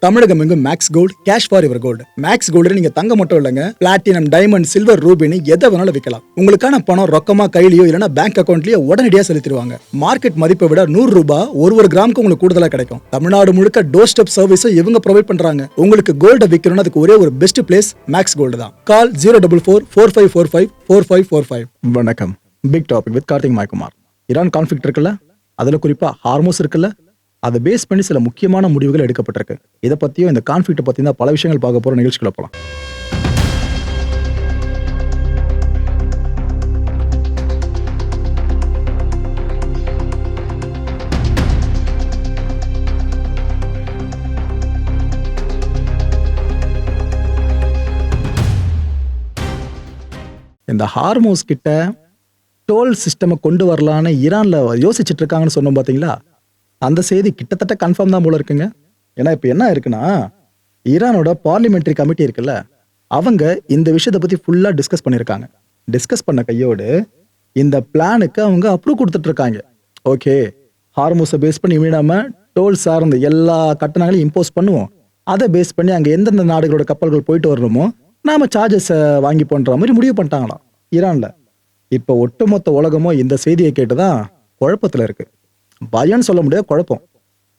தமிழகம் எங்கும் Max Gold cash for your gold. Max Gold நீங்க தங்க மட்டும் இல்லைங்க, பிளாட்டினம், டைமண்ட், சில்வர், ரூபினி எதை வேணாலும் விற்கலாம். உங்களுக்கான பணம் ரொக்கமா கையிலயோ இல்லைன்னா பேங்க் அக்கௌண்ட்லயோ உடனடியாக செலுத்திடுவாங்க. மார்க்கெட் மதிப்பை விட 100 ரூபாய் ஒரு கிராமுக்கு உங்களுக்கு கூடுதலா கிடைக்கும். தமிழ்நாடு முழுக்க டோர் ஸ்டெப் சர்வீஸும் இவங்க ப்ரொவைட் பண்றாங்க. உங்களுக்கு கோல்ட விற்கணும்னா அதுக்கு ஒரே ஒரு பெஸ்ட் பிளேஸ் மேக்ஸ் கோல்டு தான். கால் 04445454545. வணக்கம். Big topic with Karthik Maikumar. Iran conflict இருக்குல்ல, அதுல குறிப்பா ஹார்மோஸ் இருக்குல்ல, அதை பேஸ் பண்ணி சில முக்கியமான முடிவுகள் எடுக்கப்பட்டிருக்கு. இதை பத்தியும் இந்த கான்ஃபிளிக்ட் பத்தி தான் பல விஷயங்கள் பார்க்க போற நிகழ்ச்சிக்குள்ள போலாம். இந்த ஹார்மோஸ் கிட்ட டோல் சிஸ்டம் கொண்டு வரலான்னு ஈரான்ல யோசிச்சுட்டு இருக்காங்கன்னு சொன்னோம் பாத்தீங்களா, அந்த செய்தி கிட்டத்தட்ட கன்ஃபார்ம் தான் போல இருக்குங்க. ஏன்னா இப்போ என்ன இருக்குன்னா, ஈரானோட பார்லிமெண்டரி கமிட்டி இருக்குல்ல, அவங்க இந்த விஷயத்தை பத்தி ஃபுல்லா டிஸ்கஸ் பண்ணியிருக்காங்க. டிஸ்கஸ் பண்ண கையோடு இந்த பிளானுக்கு அவங்க அப்ரூவ் கொடுத்துட்டு இருக்காங்க. ஓகே, ஹார்மோஸை பேஸ் பண்ணி நம்ம டோல் சார்ந்த எல்லா கட்டணங்களையும் இம்போஸ் பண்ணுவோம். அதை பேஸ் பண்ணி அங்கே எந்தெந்த நாடுகளோட கப்பல்கள் போயிட்டு வரணுமோ நாம சார்ஜஸை வாங்கி பண்ற மாதிரி முடிவு பண்ணிட்டாங்களாம் ஈரான்ல. இப்போ ஒட்டுமொத்த உலகமோ இந்த செய்தியை கேட்டுதான் குழப்பத்துல இருக்கு. பயம்னு சொல்ல முடியாது, குழப்பம்.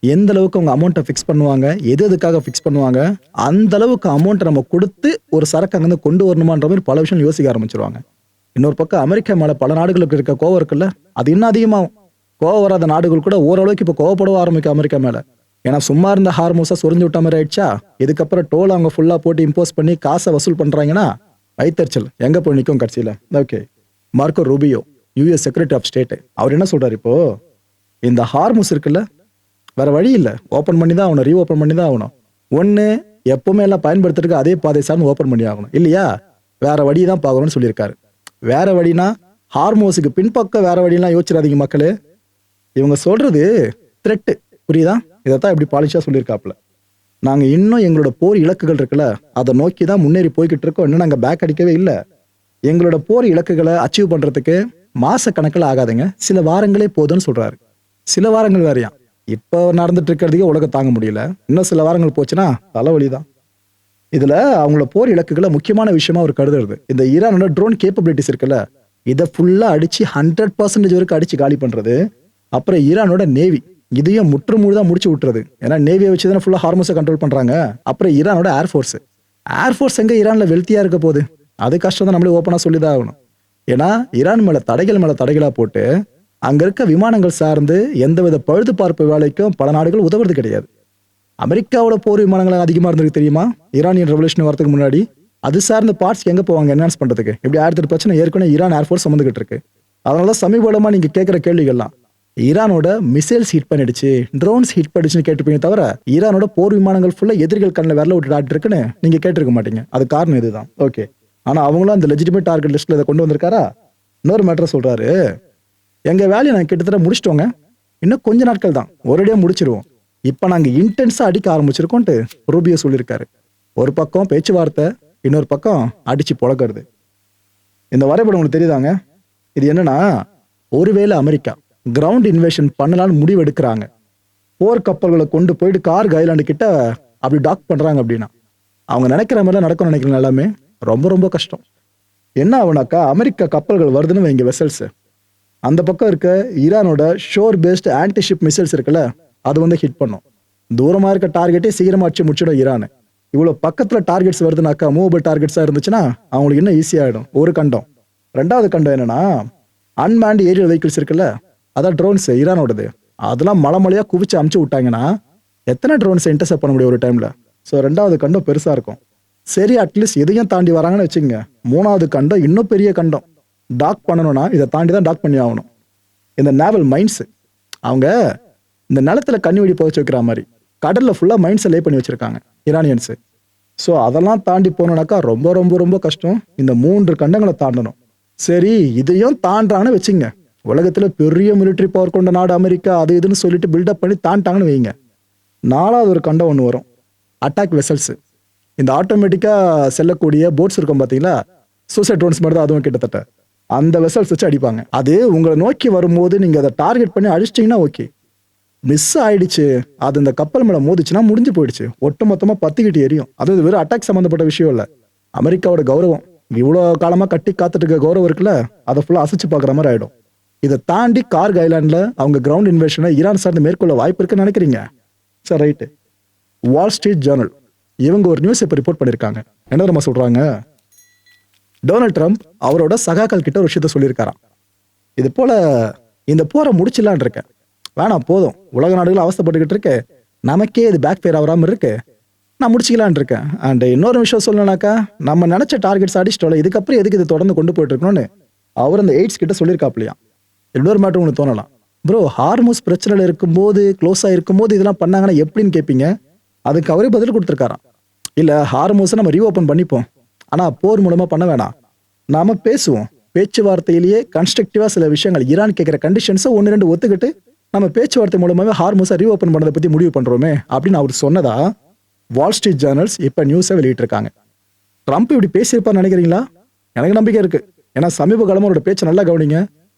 எந்த அளவுக்கு அவங்க அமௌண்ட்டை ஃபிக்ஸ் பண்ணுவாங்க, எது எதுக்காக ஃபிக்ஸ் பண்ணுவாங்க, அந்த அளவுக்கு அமௌண்ட்டை நம்ம கொடுத்து ஒரு சரக்கு அங்கேருந்து கொண்டு வரணுமான்ற மாதிரி பல விஷயம் யோசிக்க ஆரம்பிச்சிருவாங்க. இன்னொரு பக்கம் அமெரிக்கா மேலே பல நாடுகளுக்கு இருக்க கோவம் இருக்குல்ல, அது இன்னும் அதிகமாகும். கோவம் வராத நாடுகள் கூட ஓரளவுக்கு இப்போ கோவப்படவும் ஆரம்பிக்கும் அமெரிக்கா மேலே. ஏன்னா சும்மா இருந்த ஹார்மோஸை சொரிஞ்சு விட்ட மாதிரி ஆயிடுச்சா, இதுக்கப்புறம் டோல் அவங்க ஃபுல்லாக போட்டு இம்போஸ் பண்ணி காசை வசூல் பண்ணுறாங்கன்னா வைத்தறிச்சல் எங்கே போய் நிற்கும் கட்சியில். Okay, Marco Rubio, US secretary of state, அவர் என்ன சொல்றாரு, இப்போ இந்த ஹார்மோஸ் இருக்குல்ல, வேற வழி இல்லை, ஓப்பன் பண்ணி தான் ஆகணும், ரீஓப்பன் பண்ணி தான் ஆகணும். ஒன்று எப்பவுமே எல்லாம் பயன்படுத்துறதுக்கு அதே பாதை சார்ந்து ஓப்பன் பண்ணி ஆகணும், இல்லையா வேற வழி தான் பார்க்கணும்னு சொல்லியிருக்காரு. வேற வழினா ஹார்மோஸுக்கு பின்பக்கம் வேற வழியெல்லாம் யோசிச்சிடாதீங்க மக்களே. இவங்க சொல்றது த்ரெட்டு, புரியுதா? இதைத்தான் இப்படி பாலிஷா சொல்லியிருக்காப்புல. நாங்கள் இன்னும் எங்களோட போர் இலக்குகள் இருக்குல்ல, அதை நோக்கி தான் முன்னேறி போய்கிட்டு இருக்கோம். இன்னும் நாங்கள் பேக் அடிக்கவே இல்லை. எங்களோட போர் இலக்குகளை அச்சீவ் பண்றதுக்கு மாச கணக்கில் ஆகாதுங்க, சில வாரங்களே போதும்னு சொல்றாரு. சில வாரங்கள் வேறையா, இப்போ நடந்துட்டு இருக்கிறதுக்கே உலகம் தாங்க முடியல, இன்னும் சில வாரங்கள் போச்சுன்னா தலைவலிதான். இதுல அவங்களோட போர் இலக்குகளை முக்கியமான விஷயமா அவர் கருதுறது இந்த ஈரானோட ட்ரோன் கேப்பபிலிட்டிஸ் இருக்குல்ல, இதை ஃபுல்லா அடிச்சு 100% வரைக்கும் அடிச்சு காலி பண்றது. அப்புறம் ஈரானோட நேவி, இதையும் முற்றுமுழுதான் முடிச்சு விட்டுறது. ஏன்னா நேவியை வச்சுதான் ஃபுல்லா ஹார்மோஸை கண்ட்ரோல் பண்றாங்க. அப்புறம் ஈரானோட ஏர்ஃபோர்ஸ், ஏர்ஃபோர்ஸ் எங்க ஈரான்ல வெல்த்தியா இருக்க போகுது, அது கஷ்டம் தான், நம்மளே ஓப்பனா சொல்லிதான் ஆகணும். ஏன்னா ஈரான் மேல தடைகளா போட்டு அங்க இருக்க விமானங்கள் சார்ந்து எந்தவித பழுது பார்ப்பு வேலைக்கும் பல நாடுகள் உதவுறது கிடையாது. அமெரிக்காவோட போர் விமானங்கள் அதிகமா இருந்திருக்கு தெரியுமா, ஈரானியன் ரெவல்யூஷன் வரதுக்கு முன்னாடி. அது சார்ந்த பார்ட்ஸ் எங்க போவாங்க என்ஹான்ஸ் பண்றதுக்கு, இப்படி 1008 பிரச்சனை ஏற்கனவே ஈரான் ஏர்ஃபோர்ஸ் சம்மந்துகிட்டு இருக்கு. அதனால சமீபமா நீங்க கேட்கிற கேள்விகள்லாம் ஈரானோட மிசைல்ஸ் ஹிட் பண்ணிடுச்சு, ட்ரோன்ஸ் ஹிட் பண்ணிடுச்சுன்னு கேட்டுப்பீங்க தவிர ஈரானோட போர் விமானங்கள் ஃபுல்லா எதிரிகள் கண்ணில் விரல விட்டு ஆட்டு இருக்குன்னு நீங்க கேட்டிருக்க மாட்டீங்க. அது காரணம் இதுதான். ஓகே, ஆனா அவங்களும் அந்த லெஜிட்டிமேட் டார்கெட் லிஸ்ட்ல இதை கொண்டு வந்திருக்காரா. இன்னொரு மேட்டர் சொல்றாரு, எங்க வேலையை நாங்கள் கிட்டத்தட்ட முடிச்சிட்டோங்க, இன்னும் கொஞ்ச நாட்கள் தான், ஒரேடியா முடிச்சிருவோம். இப்ப நாங்க இன்டென்ஸா அடிக்க ஆரம்பிச்சிருக்கோம்ட்டு ரூபியோ சொல்லியிருக்காரு. ஒரு பக்கம் பேச்சுவார்த்தை, இன்னொரு பக்கம் அடிச்சு பொழக்கிறது. இந்த வரைபடம் உங்களுக்கு தெரியுதாங்க? இது என்னன்னா, ஒருவேளை அமெரிக்கா கிரவுண்ட் இன்வேஷன் பண்ணலான்னு முடிவு எடுக்கிறாங்க, போர் கப்பல்களை கொண்டு போயிட்டு கார்க் ஐலாண்டு கிட்ட அப்படி டாக் பண்றாங்க அப்படின்னா, அவங்க நினைக்கிற மாதிரிலாம் நடக்கணும்னு நினைக்கிற எல்லாமே ரொம்ப ரொம்ப கஷ்டம். என்ன ஆகுனாக்கா, அமெரிக்கா கப்பல்கள் வருதுன்னு வைங்க, வெசல்ஸ், அந்த பக்கம் இருக்க ஈரானோட ஷோர் பேஸ்ட் ஆன்டிஷிப் மிசைல்ஸ் இருக்குல்ல, அது வந்து ஹிட் பண்ணும். தூரமா இருக்க டார்கெட்டே சீக்கிரமா அடிச்சு முடிச்சிடும் ஈரான். இவ்வளவு பக்கத்துல டார்கெட்ஸ் வருதுனாக்கா, மூவபிள் டார்கெட்ஸா இருந்துச்சுன்னா அவங்களுக்கு இன்னும் ஈஸியாயிடும். ஒரு கண்டம். ரெண்டாவது கண்டம் என்னன்னா, அன்மேண்ட் ஏரியல் வெஹிக்கிள்ஸ் இருக்குல்ல, அதான் ட்ரோன்ஸ் ஈரானோடது, அதெல்லாம் மலைமலையா குவிச்சு அமுச்சு விட்டாங்கன்னா எத்தனை ட்ரோன்ஸை இன்டர்செப்ட் பண்ண முடியும் ஒரு டைம்ல. ஸோ ரெண்டாவது கண்டம் பெருசா இருக்கும். சரி, அட்லீஸ்ட் எதையும் தாண்டி வராங்கன்னு வச்சுங்க. மூணாவது கண்டம் இன்னும் பெரிய கண்டம். டாக் பண்ணணும்னா இதை தாண்டி தான் டாக் பண்ணி ஆகணும். இந்த நேவல் மைன்ஸ், அவங்க இந்த நிலத்துல கண்ணி புதைச்சு வைக்கிற மாதிரி கடல்ல ஃபுல்லா மைன்ஸை லே பண்ணி வச்சிருக்காங்க ஈரானியன்ஸ். ஸோ அதெல்லாம் தாண்டி போனோம்னாக்கா ரொம்ப ரொம்ப ரொம்ப கஷ்டம். இந்த 3 கண்டங்களை தாண்டணும். சரி, இதையும் தாண்டாங்கன்னு வச்சுங்க, உலகத்துல பெரிய மிலிட்டரி பவர் கொண்ட நாடு அமெரிக்கா, அது இதுன்னு சொல்லிட்டு பில்டப் பண்ணி தாண்டாங்கன்னு வைங்க. 4வது ஒரு கண்டம் ஒன்று வரும், அட்டாக் வெசல்ஸ். இந்த ஆட்டோமேட்டிக்கா செல்லக்கூடிய போட்ஸ் இருக்கும் பாத்தீங்களா, சூசைட் ட்ரோன்ஸ் மாதிரி தான் அதுவும் கிட்டத்தட்ட. அந்த வெசல்ஸ் வச்சு அடிப்பாங்க. அது உங்களை நோக்கி வரும்போது நீங்க அதை டார்கெட் பண்ணி அடிச்சிட்டீங்கன்னா ஓகே. மிஸ் ஆயிடுச்சு. அது இந்த கப்பல் மேல மோதிச்சுன்னா முடிஞ்சு போயிடுச்சு. ஒட்டு மொத்தமா பத்திக்கிட்டு எரியும். அது வெறும் அட்டாக் சம்பந்தப்பட்ட விஷயம் இல்ல. அமெரிக்காவோட கௌரவம், இவ்வளோ காலமா கட்டி காத்துட்டு இருக்க கௌரவம் இருக்குல்ல, அதை ஃபுல்லா அசைச்சு பார்க்குற மாதிரி ஆயிடும். இதை தாண்டி கார்க் ஐலாண்ட்ல அவங்க கிரவுண்ட் இன்வேஷனை ஈரான் சார்ந்து மேற்கொள்ள வாய்ப்பு இருக்குன்னு நினைக்கிறீங்க? Sir right. Wall Street Journal இவங்க ஒரு நியூஸ் இப்போ ரிப்போர்ட் பண்ணியிருக்காங்க. என்ன தெரியுமா சொல்றாங்க? டொனால்ட் ட்ரம்ப் அவரோட சகாக்கள் கிட்ட ஒரு விஷயத்த சொல்லியிருக்காராம். இது போல இந்த போரை முடிச்சிடலான் இருக்கேன், வேணாம் போதும், உலக நாடுகள் அவஸ்தைப்பட்டுக்கிட்டு இருக்கு, நமக்கே இது பேக் ஃபேர் ஆகாம இருக்கு, நான் முடிச்சிக்கலான் இருக்கேன். அண்ட் இன்னொரு விஷயம் சொல்லணும்னாக்கா, நம்ம நினைச்ச டார்கெட்ஸ் அடிச்சிட்டோம்ல, இதுக்கப்புறம் எதுக்கு இது தொடர்ந்து கொண்டு போயிட்டு இருக்கணும்னு அவர் அந்த எய்ட்ஸ் கிட்ட சொல்லியிருக்காப்லையா. இன்னொரு மேட்டர் உங்களுக்கு தோணலாம், ப்ரோ ஹார்மூஸ் பிரச்சனையில் இருக்கும்போது க்ளோஸ் ஆகிருக்கும்போது இதெல்லாம் பண்ணாங்கன்னா எப்படின்னு கேட்பீங்க. அதுக்கு அவரே பதில் கொடுத்துருக்காராம். இல்லை ஹார்மூஸை நம்ம ரீஓப்பன் பண்ணிப்போம், ஆனால் போர் மூலமாக பண்ண வேணாம், நாம பேசுவோம், பேச்சுவார்த்தையிலேயே கன்ஸ்ட்ரக்டிவா சில விஷயங்கள் ஈரான் கேட்குற கண்டிஷன்ஸை ஒன்று ரெண்டு ஒத்துக்கிட்டு நம்ம பேச்சுவார்த்தை மூலமாகவே ஹார்மூஸை ரீஓப்பன் பண்ணதை பற்றி முடிவு பண்ணுறோமே அப்படின்னு அவர் சொன்னதா வால் ஸ்ட்ரீட் ஜேர்னல்ஸ் இப்போ நியூஸை வெளியிட்டிருக்காங்க. ட்ரம்ப் இப்படி பேசியிருப்பான்னு நினைக்கிறீங்களா? எனக்கு நம்பிக்கை இருக்கு. ஏன்னா சமீப காலமாக அவரோட பேச்சை நல்லா கவனிங்க.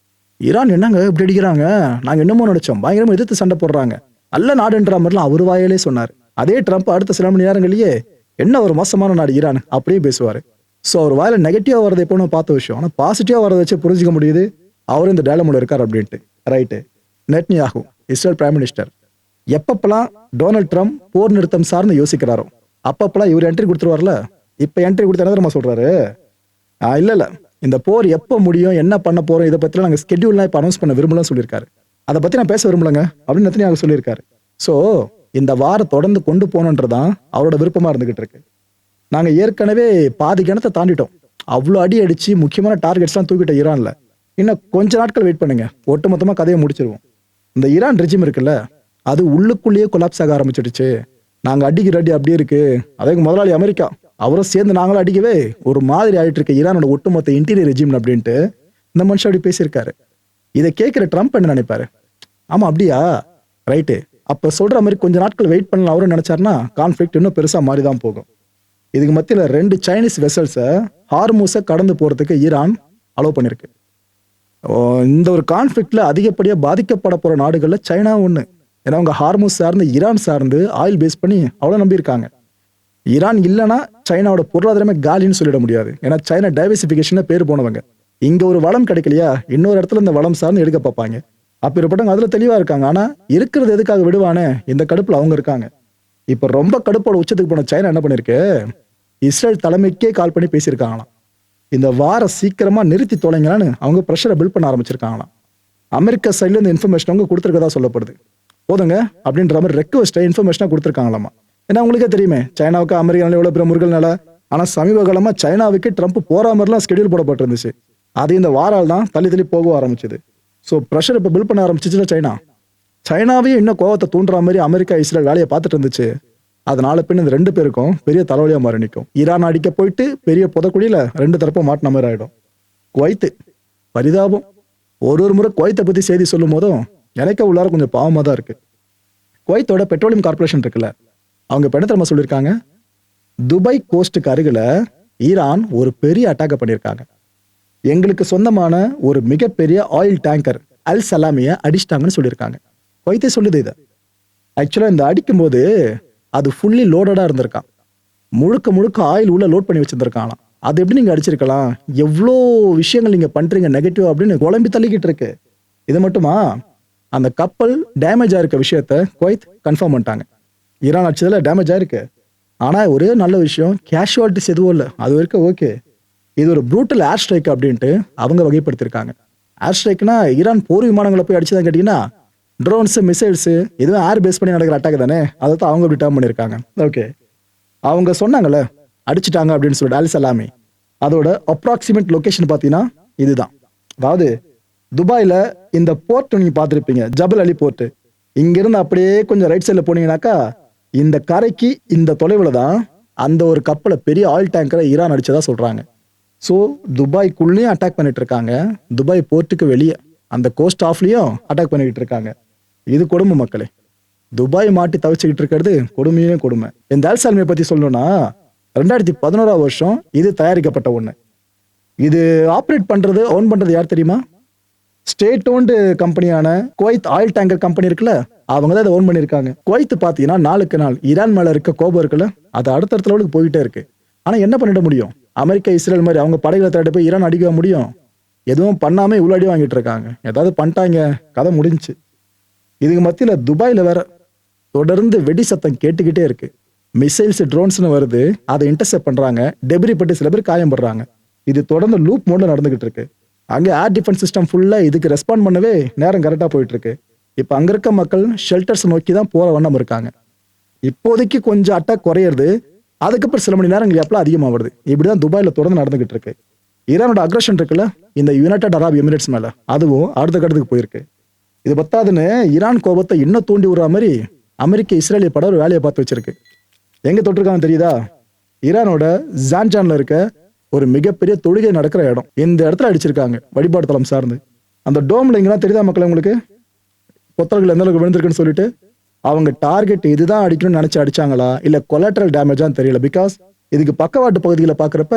ஈரான் என்னங்க இப்படி அடிக்கிறாங்க, நாங்கள் என்னமோ நினைச்சோம், பயங்கரமாக எதிர்த்து சண்டை போடுறாங்க, நல்ல நாடுன்ற மாதிரிலாம் அவர் வாயிலே சொன்னார். அதே ட்ரம்ப் அடுத்த சில மணி நேரங்களிலேயே என்ன ஒரு மோசமான நாடு ஈரான் அப்படியே பேசுவார். ஸோ அவர் வாயில நெகட்டிவாக வரதை எப்போ நம்ம பார்த்த விஷயம், ஆனால் பாசிட்டிவாக வரதை வச்சு புரிஞ்சிக்க முடியுது அவர் இந்த டயலமோட இருக்கார் அப்படின்ட்டு. ரைட்டு. நெட்னியாகு இஸ்ரேல் பிரைம் மினிஸ்டர் எப்பப்பெல்லாம் டொனால்ட் ட்ரம்ப் போர் நிறுத்தம் சார்ந்து யோசிக்கிறாரோ அப்பப்பெல்லாம் இவர் என்ட்ரி கொடுத்துருவார்ல. இப்போ என்ட்ரி கொடுத்து என்ன தெரியுமா சொல்றாரு? இல்லை இந்த போர் எப்போ முடியும், என்ன பண்ண போறோம், இதை பற்றிலாம் நாங்கள் ஸ்கெட்யூல்லாம் இப்போ அனௌன்ஸ் பண்ண விரும்பலாம் சொல்லியிருக்காரு. அதை பற்றி நான் பேச விரும்பலங்க அப்படின்னு நெட்னியாகு சொல்லியிருக்காரு. ஸோ இந்த வாரம் தொடர்ந்து கொண்டு போகணுன்றதான் அவரோட விருப்பமாக இருந்துகிட்டு இருக்கு. நாங்கள் ஏற்கனவே பாதி கிணத்தை தாண்டிட்டோம், அவ்வளோ அடி அடிச்சு முக்கியமான டார்கெட்ஸ்லாம் தூக்கிட்ட ஈரான்ல. இன்னும் கொஞ்ச நாட்கள் வெயிட் பண்ணுங்க, ஒட்டுமொத்தமாக கதையை முடிச்சிருவோம். இந்த ஈரான் ரெஜிம் இருக்குல்ல, அது உள்ளுக்குள்ளேயே கொலாப்ஸ் ஆக ஆரம்பிச்சிடுச்சு. நாங்கள் அடிக்கிற அடி அப்படியே இருக்கு. அதுக்கு முதலாளி அமெரிக்கா அவரும் சேர்ந்து நாங்களும் அடிக்கவே ஒரு மாதிரி ஆயிட்டு இருக்கு ஈரானோட ஒட்டுமொத்த இன்டீரியர் ரெஜிம் அப்படின்ட்டு இந்த மனுஷன் அப்படி பேசியிருக்காரு. இதை கேட்குற ட்ரம்ப் என்ன நினைப்பாரு? ஆமா அப்படியா, ரைட்டு, அப்போ சொல்ற மாதிரி கொஞ்ச நாட்கள் வெயிட் பண்ணலாம் அவரும் நினைச்சாருன்னா கான்ஃபிளிக்ட் இன்னும் பெருசாக மாறி தான் போகும். இதுக்கு மத்தியில் 2 சைனீஸ் வெசல்ஸை ஹார்மூஸை கடந்து போகிறதுக்கு ஈரான் அலோவ் பண்ணியிருக்கு. இந்த ஒரு கான்ஃப்ளிக்ட்ல அதிகப்படியாக பாதிக்கப்பட போகிற நாடுகளில் சைனா ஒன்று. ஏன்னா அவங்க ஹார்மூஸ் சார்ந்து ஈரான் சார்ந்து ஆயில் பேஸ் பண்ணி அவ்வளோ நம்பியிருக்காங்க. ஈரான் இல்லைன்னா சைனாவோட பொருளாதாரமே காலின்னு சொல்லிட முடியாது. ஏன்னா சைனா டைவர்சிஃபிகேஷனில் பேர் போனவங்க. இங்கே ஒரு வளம் கிடைக்கலையா இன்னொரு இடத்துல இந்த வளம் சார்ந்து எடுக்க பார்ப்பாங்க. அப்படிப்பட்டவங்க அதில் தெளிவாக இருக்காங்க. ஆனால் இருக்கிறது எதுக்காக விடுவானே, இந்த கடுப்பில் அவங்க இருக்காங்க. இப்போ ரொம்ப கடுப்போட உச்சத்துக்கு போன சைனா என்ன பண்ணிருக்கு, இஸ்ரேல் தலைமைக்கே கால் பண்ணி பேசியிருக்காங்களாம். இந்த வாரம் சீக்கிரமா நிறுத்தி தொலைங்களான்னு அவங்க ப்ரெஷரை பில்ட் பண்ண ஆரம்பிச்சிருக்காங்களாம். அமெரிக்கா சைட்ல இந்த இன்ஃபர்மேஷன் அவங்க கொடுத்துருக்கதா சொல்லப்படுது. போதுங்க அப்படின்ற மாதிரி ரெக்வஸ்ட்டை இன்ஃபர்மேஷனாக கொடுத்துருக்காங்களாமா. ஏன்னா உங்களுக்கே தெரியுமே சைனாவுக்கு அமெரிக்காவில் எவ்வளோ பெரிய முருகல் நிலை. ஆனால் சமீப காலமாக சைனாவுக்கு ட்ரம்ப் போகிற மாதிரிலாம் ஸ்கெடியூல் போடப்பட்டிருந்துச்சு. அது இந்த வாரால் தான் தள்ளி தள்ளி போக ஆரம்பிச்சுது. ஸோ ப்ரெஷர் இப்போ பில்ட் பண்ண ஆரம்பிச்சிச்சுல சைனாவையும் இன்னும் கோவத்தை தூண்டுற மாதிரி அமெரிக்கா இஸ்ரேல் வேலையை பார்த்துட்டு இருந்துச்சு. அதனால பின் இந்த 2 பேருக்கும் பெரிய தலைவலியா மாறி நிற்கும். ஈரான் அடிக்க போயிட்டு பெரிய புதக்குடியில 2 தரப்பும் மாட்டின மாதிரி ஆயிடும். குவைத்து பரிதாபம். ஒரு முறை குவைத்தை பத்தி செய்தி சொல்லும் போதும் எனக்கு உள்ளார கொஞ்சம் பாவமா தான் இருக்கு. குவைத்தோட பெட்ரோலியம் கார்பரேஷன் இருக்குல்ல, அவங்க இப்போ என்ன தெரியுமா சொல்லியிருக்காங்க, துபாய் கோஸ்ட்டுக்கு அருகில ஈரான் ஒரு பெரிய அட்டாக் பண்ணியிருக்காங்க. எங்களுக்கு சொந்தமான ஒரு மிகப்பெரிய ஆயில் டேங்கர் அல் சலாமியை அடிச்சிட்டாங்கன்னு சொல்லியிருக்காங்க. குவைத்தே சொல்லுது இதை. ஆக்சுவலா இந்த அடிக்கும் போது அது ஃபுல்லி லோடடா இருந்திருக்கான். முழுக்க முழுக்க ஆயில் உள்ள லோட் பண்ணி வச்சிருந்திருக்காங்களாம். அது எப்படி நீங்க அடிச்சிருக்கலாம், எவ்வளோ விஷயங்கள் நீங்க பண்றீங்க நெகட்டிவ் அப்படின்னு குழம்பி தள்ளிக்கிட்டு இருக்கு. இது மட்டுமா, அந்த கப்பல் டேமேஜ் ஆயிருக்க விஷயத்த குவைத் கன்ஃபார்ம் பண்ணிட்டாங்க. ஈரான் அடிச்சதுல டேமேஜ் ஆயிருக்கு. ஆனா ஒரே நல்ல விஷயம், கேஷுவாலிட்டிஸ் எதுவும் இல்லை, அது வரைக்கும் ஓகே. இது ஒரு ப்ரூட்டல் ஏர் ஸ்ட்ரைக் அப்படின்ட்டு அவங்க வகைப்படுத்திருக்காங்க. ஏர் ஸ்ட்ரைக்னா ஈரான் போர் விமானங்களை போய் அடிச்சுதான் கேட்டீங்கன்னா ட்ரோன்ஸு மிசைல்ஸு இதுவும் ஏர் பேஸ் பண்ணி நடக்கிற அட்டாக் தானே, அதை தான் அவங்க அப்படி டேர்ம் பண்ணியிருக்காங்க. ஓகே, அவங்க சொன்னாங்கல்ல அடிச்சுட்டாங்க அப்படின்னு சொல்லிட்டு அல் சலாமி, அதோட அப்ராக்சிமேட் லொக்கேஷன் பார்த்தீங்கன்னா இதுதான். அதாவது துபாயில் இந்த போர்ட் நீங்கள் பார்த்துருப்பீங்க, ஜபல் அலி போர்ட்டு. இங்கிருந்து அப்படியே கொஞ்சம் ரைட் சைடில் போனீங்கன்னாக்கா இந்த கரைக்கு இந்த தொலைவில் தான் அந்த ஒரு கப்பலை பெரிய ஆயில் டேங்கரை ஈரான் அடிச்சதா சொல்கிறாங்க. ஸோ துபாய்க்குள்ளேயும் அட்டாக் பண்ணிட்டு இருக்காங்க, துபாய் போர்ட்டுக்கு வெளியே அந்த கோஸ்ட் ஆஃப்லையும் அட்டாக் பண்ணிக்கிட்டு இருக்காங்க. இது கொடுமை மக்களே. துபாய் மாட்டி தவிச்சுக்கிட்டு இருக்கிறது கொடுமையே கொடுமை. இந்த அல் சலாமியை பற்றி சொல்லணும்னா 2011 இது தயாரிக்கப்பட்ட ஒன்று. இது ஆப்ரேட் பண்ணுறது ஓன் பண்ணுறது யார் தெரியுமா? ஸ்டேட் ஓன்டு கம்பெனியான குவைத் ஆயில் டேங்கர் கம்பெனி இருக்குல்ல, அவங்க தான் இதை ஓன் பண்ணியிருக்காங்க. குவைத் பார்த்தீங்கன்னா நாளுக்கு நாள் ஈரான் மேல இருக்க கோபம் இருக்குல்ல, அது அடுத்தடுத்த லெவலுக்கு போயிட்டே இருக்கு. ஆனா என்ன பண்ணிட முடியும்? அமெரிக்கா இஸ்ரேல் மாதிரி அவங்க படைகளை திரட்டு போய் ஈரான் அடிக்க முடியும்? எதுவும் பண்ணாம இவ்வளோ அடி வாங்கிட்டு இருக்காங்க. ஏதாவது பண்ணிட்டாங்க, கதை முடிஞ்சு. இதுக்கு மத்தியில துபாயில வேற தொடர்ந்து வெடி சத்தம் கேட்டுக்கிட்டே இருக்கு. மிசைல்ஸ் ட்ரோன்ஸ்னு வருது, அதை இன்டர்செப்ட் பண்றாங்க, டெபிரி பட்டு சில பேர் காயப்படுறாங்க. இது தொடர்ந்து லூப் மோட்ல நடந்துகிட்டு இருக்கு. அங்கே ஏர் டிஃபென்ஸ் சிஸ்டம் ஃபுல்லா இதுக்கு ரெஸ்பாண்ட் பண்ணவே நேரம் கரெக்டா போயிட்டு இருக்கு. இப்ப அங்க இருக்க மக்கள் ஷெல்டர்ஸ் நோக்கி தான் போற வண்ணம் இருக்காங்க. இப்போதைக்கு கொஞ்சம் அட்டாக் குறையிறது, அதுக்கப்புறம் சில மணி நேரங்கள் எப்பலாம் அதிகமாக வருது. இப்படிதான் துபாயில தொடர்ந்து நடந்துகிட்டு இருக்கு. ஈரானோட அக்ரஷன் இருக்குல்ல, இந்த யுனைடெட் அரப் எமிரேட்ஸ் மேல, அதுவும் அடுத்த கட்டத்துக்கு போயிருக்கு. இது பத்தாதுன்னு ஈரான் கோபத்தை இன்னும் தூண்டி விடுற மாதிரி அமெரிக்க இஸ்ரேலிய படம் ஒரு வேலையை பார்த்து வச்சிருக்கு. எங்க தொட்டிருக்காங்க தெரியுதா? ஈரானோட ஜான்ஜான்ல இருக்க ஒரு மிகப்பெரிய தொழுகை நடக்கிற இடம். இந்த இடத்துல அடிச்சிருக்காங்க, வழிபாடு தளம் சார்ந்து. அந்த டோம்ல இங்கெல்லாம் தெரியுதா மக்கள் உங்களுக்கு? கொத்தர்கள் எந்த அளவுக்கு விழுந்திருக்குன்னு சொல்லிட்டு அவங்க டார்கெட் இதுதான் அடிக்கணும்னு நினைச்சு அடிச்சாங்களா இல்ல கொலாட்ரல் டேமேஜான்னு தெரியல. பிகாஸ் இதுக்கு பக்கவாட்டு பகுதிகளை பாக்குறப்ப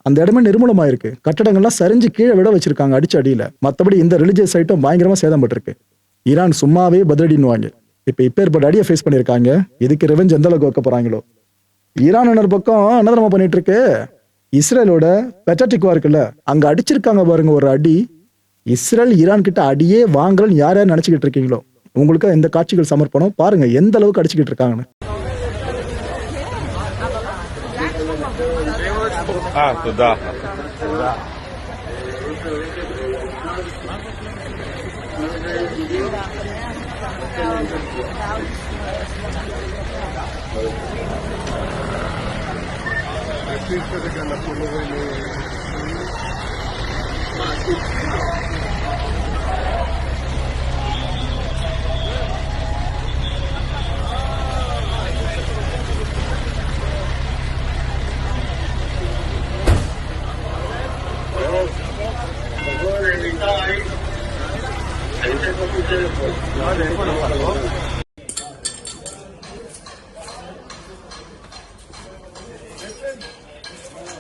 அந்த இடமே நிர்மூலமாயிருக்கு. கட்டடங்கள்லாம் சரிஞ்சு கீழே விட வச்சிருக்காங்க அடிச்ச அடியில. மற்றபடி இந்த ரிலிஜியஸ் சைட்டும் பயங்கரமா சேதப்பட்டிருக்கு. ஈரான் சும்மாவே பதிலடின்னுவாங்க. இப்ப ஏற்பட்ட அடியை ஃபேஸ் பண்ணிருக்காங்க. இதுக்கு ரெவெஞ்ச் எந்த அளவுக்கு வைக்க போறாங்களோ. ஈரான் இன்னொரு பக்கம் என்ன தெரியுமா பண்ணிட்டு இருக்கு? இஸ்ரேலோட பெட்டாட்டிக் வார் இருக்குல்ல, அங்க அடிச்சிருக்காங்க பாருங்க ஒரு அடி. இஸ்ரேல் ஈரான் கிட்ட அடியே வாங்கலன்னு யார் யார் நினைச்சுக்கிட்டு இருக்கீங்களோ, உங்களுக்கு இந்த காட்சிகள் சமர்ப்பணம் பாருங்க எந்த அளவுக்கு அடிச்சுக்கிட்டு இருக்காங்கன்னு. تدا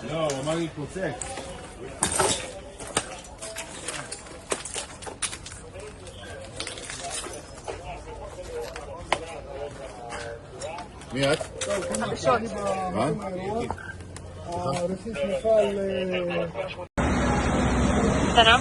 לא, הוא אמר לי פוצק. מי את? חדשות. מה? רציף מפעל... בסדר?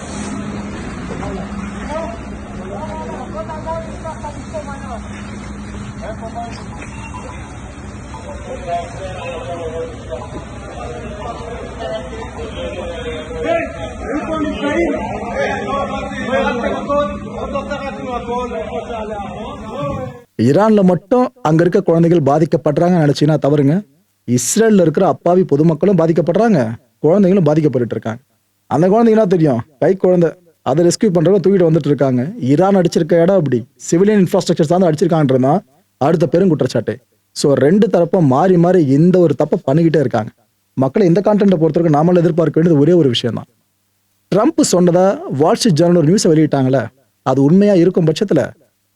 ஈரான்ல மட்டும் அங்க இருக்க குழந்தைகள் பாதிக்கப்படுறாங்க நினைச்சீங்கன்னா தவறுங்க. இஸ்ரேல்ல இருக்கிற அப்பாவி பொதுமக்களும் பாதிக்கப்படுறாங்க, குழந்தைகளும் பாதிக்கப்பட்டு இருக்காங்க. அந்த குழந்தைங்கன்னா தெரியும், கை குழந்தை, அதை ரெஸ்கியூ பண்றவங்க தூக்கிட்டு வந்துட்டு இருக்காங்க. ஈரான் அடிச்சிருக்க இடம் அப்படி சிவிலியன் இன்ஃப்ராஸ்ட்ரக்சர் சார்ந்து அடிச்சிருக்காங்கன்றதான் அடுத்த பெரும் குற்றச்சாட்டு. ஸோ ரெண்டு தரப்பும் மாறி மாறி இந்த ஒரு தப்பை பண்ணிக்கிட்டே இருக்காங்க. மக்களை இந்த கான்டென்ட்டை பொறுத்தவரைக்கும் நாமளும் எதிர்பார்க்க வேண்டியது ஒரே ஒரு விஷயம் தான். ட்ரம்ப் சொன்னதா வால் ஸ்ட்ரீட் ஜர்னல் ஒரு நியூஸை வெளியிட்டாங்களே, அது உண்மையா இருக்கும் பட்சத்துல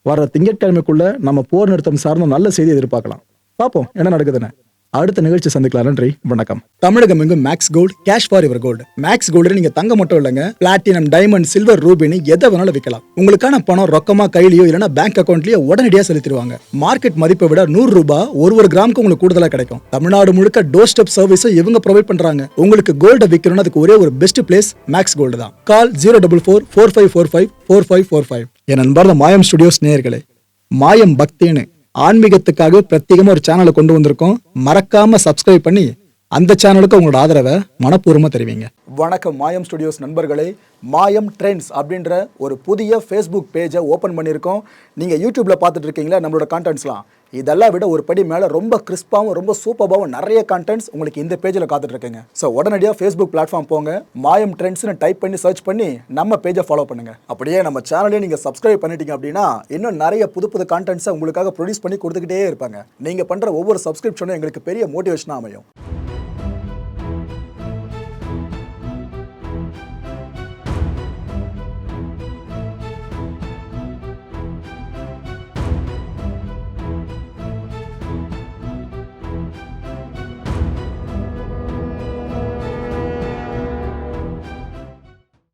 வர திங்கட்கிழமைக்குள்ள நம்ம போர் நிறுத்தம் சார்ந்த நல்ல செய்தி எதிர்பார்க்கலாம். பார்ப்போம் என்ன நடக்குதுன்னு. அடுத்த நிகழ்ச்சி சந்திக்கலாம். நன்றி, வணக்கம். தமிழகம் எங்கும் Max Gold, cash for your gold. Max Gold நீங்க தங்க மட்டும் இல்லைங்க, பிளாட்டினம், டைமண்ட், சில்வர், ரூபினி எதை வேணாலும் விற்கலாம். உங்களுக்கான பணம் ரொக்கமா கையிலயோ இல்லைன்னா பேங்க் அக்கௌண்ட்லயோ உடனடியாக செலுத்திடுவாங்க. மார்க்கெட் மதிப்பை விட 100 ரூபாய் ஒரு கிராமுக்கு உங்களுக்கு கூடுதலா கிடைக்கும். தமிழ்நாடு முழுக்க டோர் ஸ்டெப் சர்வீஸும் இவங்க ப்ரொவைட் பண்றாங்க. உங்களுக்கு கோல்ட விற்கணும்னு அதுக்கு ஒரே ஒரு பெஸ்ட் பிளேஸ் மேக்ஸ் கோல்டு தான். கால் 04445454545. என் அன்பார்ந்த மாயம் ஸ்டுடியோஸ் நேயர்களே, மாயம் பக்தின்னு ஆன்மீகத்துக்காக பிரத்யேகமா ஒரு சேனலை கொண்டு வந்திருக்கோம். மறக்காம சப்ஸ்கிரைப் பண்ணி அந்த சேனலுக்கு உங்களோட ஆதரவை மனப்பூர்வமா தெரிவிங்க. வணக்கம் மாயம் ஸ்டுடியோஸ் நண்பர்களே. மாயம் ட்ரெண்ட்ஸ் அப்படின்ற ஒரு புதிய ஃபேஸ்புக் பேஜை ஓப்பன் பண்ணியிருக்கோம். நீங்கள் யூடியூப்ல பார்த்துட்டு இருக்கீங்களா நம்மளோட கான்டென்ட்ஸ்லாம், இதெல்லாம் விட ஒரு படி மேலே ரொம்ப கிறிஸ்பாகவும் ரொம்ப சூப்பராகவும் நிறைய கான்டென்ட்ஸ் உங்களுக்கு இந்த பேஜில் காத்துட்டு இருக்குங்க. ஸோ உடனடியாக ஃபேஸ்புக் பிளாட்ஃபார்ம் போங்க, மாயம் ட்ரெண்ட்ஸ்னு டைப் பண்ணி சர்ச் பண்ணி நம்ம பேஜை ஃபாலோ பண்ணுங்க. அப்படியே நம்ம சேனலையும் நீங்கள் சப்ஸ்கிரைப் பண்ணிட்டீங்க அப்படின்னா இன்னும் நிறைய புது கான்டென்ட்ஸை உங்களுக்காக ப்ரொடியூஸ் பண்ணி கொடுத்துக்கிட்டே இருப்பாங்க. நீங்கள் பண்ணுற ஒவ்வொரு சப்ஸ்கிரிப்ஷனும் எங்களுக்கு பெரிய மோட்டிவேஷனாக அமையும்.